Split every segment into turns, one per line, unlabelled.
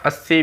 80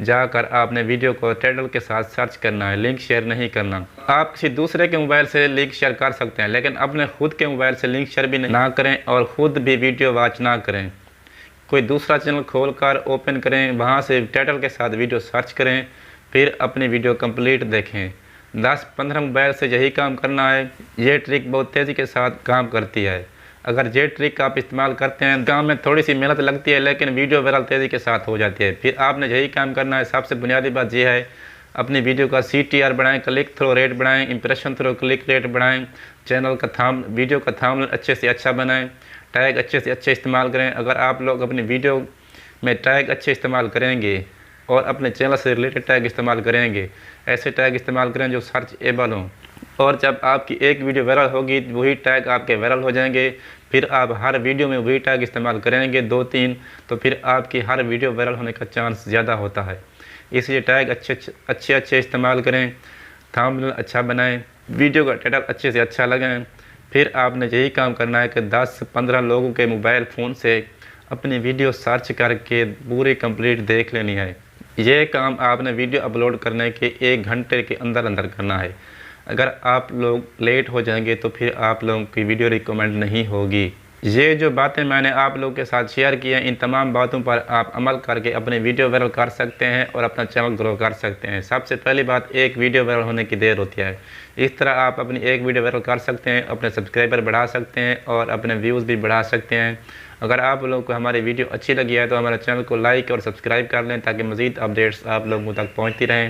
जा कर आपने वीडियो को टाइटल के साथ सर्च करना है, लिंक शेयर नहीं करना। आप किसी दूसरे के मोबाइल से लिंक शेयर कर सकते हैं, लेकिन अपने खुद के मोबाइल से लिंक शेयर भी ना करें और ख़ुद भी वीडियो वॉच ना करें। कोई दूसरा चैनल खोलकर ओपन करें, वहां से टाइटल के साथ वीडियो सर्च करें, फिर अपनी वीडियो कंप्लीट देखें। 10-15 मोबाइल से यही काम करना है। ये ट्रिक बहुत तेज़ी के साथ काम करती है। अगर ये ट्रिक आप इस्तेमाल करते हैं, काम में थोड़ी सी मेहनत लगती है लेकिन वीडियो वायरल तेज़ी के साथ हो जाती है। फिर आपने यही काम करना है। सबसे बुनियादी बात यह है, अपनी वीडियो का CTR बढ़ाएं, क्लिक थ्रू रेट बढ़ाएं, इंप्रेशन थ्रू क्लिक रेट बढ़ाएं, चैनल का वीडियो का थंबनेल अच्छे से अच्छा बनाएं, टैग अच्छे से अच्छे इस्तेमाल करें। अगर आप लोग अपनी वीडियो में टैग अच्छे इस्तेमाल करेंगे और अपने चैनल से रिलेटेड टैग इस्तेमाल करेंगे, ऐसे टैग इस्तेमाल करें जो सर्च एबल हों, और जब आपकी एक वीडियो वायरल होगी वही टैग आपके वायरल हो जाएंगे। फिर आप हर वीडियो में वही टैग इस्तेमाल करेंगे 2-3, तो फिर आपकी हर वीडियो वायरल होने का चांस ज़्यादा होता है। इसलिए टैग अच्छे इस्तेमाल करें, थंबनेल अच्छा बनाएं, वीडियो का टाइटल अच्छे से अच्छा लगाएं। फिर आपने यही काम करना है कि 10-15 लोगों के मोबाइल फ़ोन से अपनी वीडियो सर्च करके पूरी कंप्लीट देख लेनी है। ये काम आपने वीडियो अपलोड करने के 1 घंटे के अंदर करना है। अगर आप लोग लेट हो जाएंगे तो फिर आप लोगों की वीडियो रिकमेंड नहीं होगी। ये जो बातें मैंने आप लोगों के साथ शेयर की हैं, इन तमाम बातों पर आप अमल करके अपनी वीडियो वायरल कर सकते हैं और अपना चैनल ग्रो कर सकते हैं। सबसे पहली बात, एक वीडियो वायरल होने की देर होती है। इस तरह आप अपनी एक वीडियो वायरल कर सकते हैं, अपने सब्सक्राइबर बढ़ा सकते हैं और अपने व्यूज़ भी बढ़ा सकते हैं। अगर आप लोगों को हमारी वीडियो अच्छी लगी है तो हमारे चैनल को लाइक और सब्सक्राइब कर लें ताकि मज़ीद अपडेट्स आप लोगों तक पहुँचती रहें।